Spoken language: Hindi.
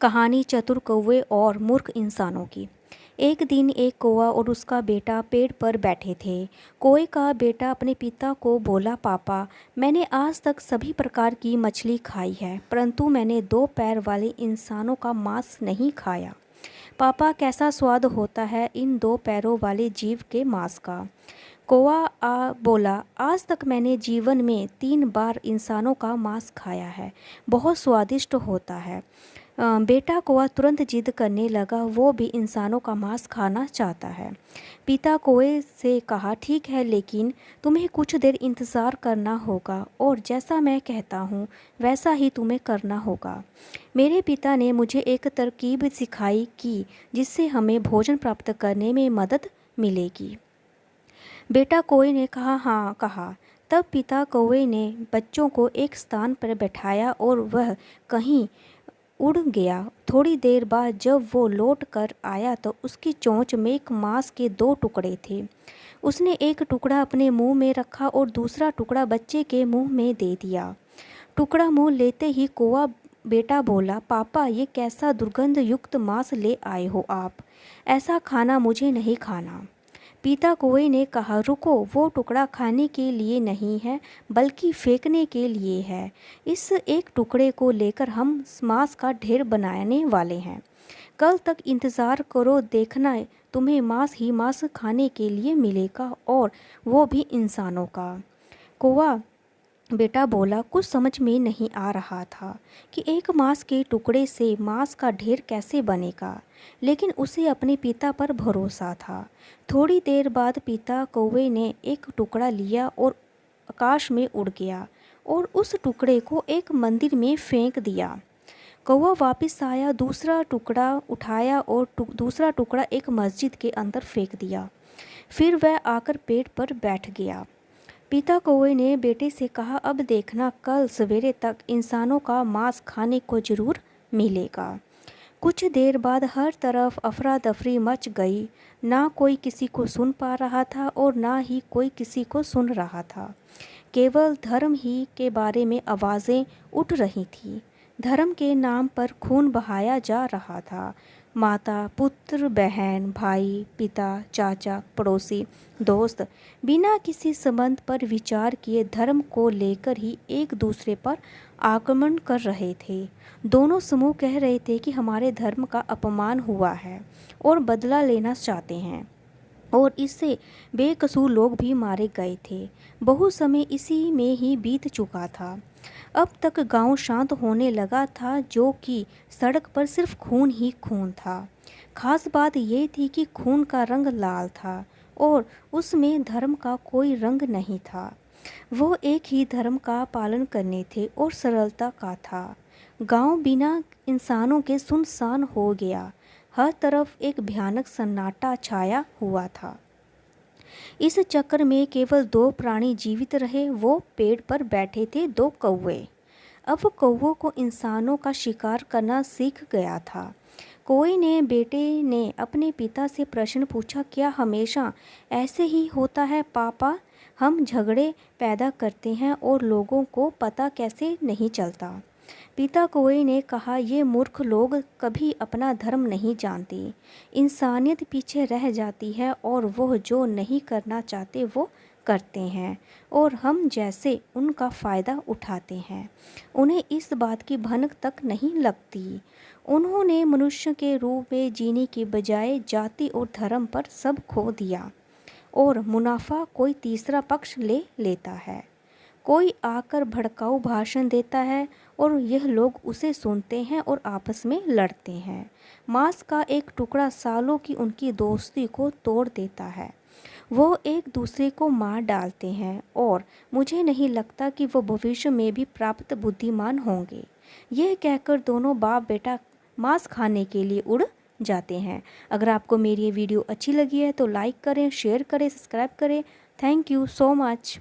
कहानी चतुर कौवे और मूर्ख इंसानों की। एक दिन एक कौवा और उसका बेटा पेड़ पर बैठे थे। कौवे का बेटा अपने पिता को बोला, पापा, मैंने आज तक सभी प्रकार की मछली खाई है, परंतु मैंने 2 पैर वाले इंसानों का मांस नहीं खाया। पापा, कैसा स्वाद होता है इन 2 पैरों वाले जीव के मांस का। कौवा बोला, आज तक मैंने जीवन में 3 बार इंसानों का मांस खाया है, बहुत स्वादिष्ट होता है। बेटा कौवा तुरंत जिद करने लगा, वो भी इंसानों का मांस खाना चाहता है। पिता कौवे से कहा, ठीक है, लेकिन तुम्हें कुछ देर इंतज़ार करना होगा और जैसा मैं कहता हूँ वैसा ही तुम्हें करना होगा। मेरे पिता ने मुझे एक तरकीब सिखाई कि जिससे हमें भोजन प्राप्त करने में मदद मिलेगी। बेटा कौवे ने कहा। तब पिता कौवे ने बच्चों को एक स्थान पर बैठाया और वह कहीं उड़ गया। थोड़ी देर बाद जब वो लौट कर आया तो उसकी चोंच में एक मांस के 2 टुकड़े थे। उसने एक टुकड़ा अपने मुंह में रखा और दूसरा टुकड़ा बच्चे के मुंह में दे दिया। टुकड़ा मुंह लेते ही कौवा बेटा बोला, पापा, ये कैसा दुर्गंध युक्त मांस ले आए हो आप, ऐसा खाना मुझे नहीं खाना। पिता कौवे ने कहा, रुको, वो टुकड़ा खाने के लिए नहीं है बल्कि फेंकने के लिए है। इस एक टुकड़े को लेकर हम मांस का ढेर बनाने वाले हैं। कल तक इंतज़ार करो, देखना तुम्हें मांस ही मांस खाने के लिए मिलेगा, और वो भी इंसानों का। कौवा बेटा बोला, कुछ समझ में नहीं आ रहा था कि एक मांस के टुकड़े से मांस का ढेर कैसे बनेगा, लेकिन उसे अपने पिता पर भरोसा था। थोड़ी देर बाद पिता कौवे ने एक टुकड़ा लिया और आकाश में उड़ गया और उस टुकड़े को एक मंदिर में फेंक दिया। कौवा वापस आया, दूसरा टुकड़ा उठाया और दूसरा टुकड़ा एक मस्जिद के अंदर फेंक दिया। फिर वह आकर पेड़ पर बैठ गया। पिता कौवे ने बेटे से कहा, अब देखना, कल सवेरे तक इंसानों का मांस खाने को जरूर मिलेगा। कुछ देर बाद हर तरफ अफरा तफरी मच गई। ना कोई किसी को सुन पा रहा था और ना ही कोई किसी को सुन रहा था। केवल धर्म ही के बारे में आवाज़ें उठ रही थीं। धर्म के नाम पर खून बहाया जा रहा था। माता, पुत्र, बहन, भाई, पिता, चाचा, पड़ोसी, दोस्त बिना किसी संबंध पर विचार किए धर्म को लेकर ही एक दूसरे पर आक्रमण कर रहे थे। दोनों समूह कह रहे थे कि हमारे धर्म का अपमान हुआ है और बदला लेना चाहते हैं, और इससे बेकसूर लोग भी मारे गए थे। बहुत समय इसी में ही बीत चुका था। अब तक गांव शांत होने लगा था, जो कि सड़क पर सिर्फ खून ही खून था। खास बात यह थी कि खून का रंग लाल था और उसमें धर्म का कोई रंग नहीं था। वो एक ही धर्म का पालन करने थे और सरलता का था। गांव बिना इंसानों के सुनसान हो गया। हर तरफ एक भयानक सन्नाटा छाया हुआ था। इस चक्कर में केवल 2 प्राणी जीवित रहे। वो पेड़ पर बैठे थे, 2 कौवे। अब कौवों को इंसानों का शिकार करना सीख गया था। कौवे ने बेटे ने अपने पिता से प्रश्न पूछा, क्या हमेशा ऐसे ही होता है पापा? हम झगड़े पैदा करते हैं और लोगों को पता कैसे नहीं चलता? पिता कौवे ने कहा, ये मूर्ख लोग कभी अपना धर्म नहीं जानते। इंसानियत पीछे रह जाती है और वो जो नहीं करना चाहते वो करते हैं, और हम जैसे उनका फ़ायदा उठाते हैं। उन्हें इस बात की भनक तक नहीं लगती। उन्होंने मनुष्य के रूप में जीने की बजाय जाति और धर्म पर सब खो दिया, और मुनाफा कोई तीसरा पक्ष ले लेता है। कोई आकर भड़काऊ भाषण देता है और यह लोग उसे सुनते हैं और आपस में लड़ते हैं। मांस का एक टुकड़ा सालों की उनकी दोस्ती को तोड़ देता है। वो एक दूसरे को मार डालते हैं और मुझे नहीं लगता कि वो भविष्य में भी प्राप्त बुद्धिमान होंगे। यह कहकर दोनों बाप बेटा मांस खाने के लिए उड़ जाते हैं। अगर आपको मेरी ये वीडियो अच्छी लगी है तो लाइक करें, शेयर करें, सब्सक्राइब करें। Thank you so much.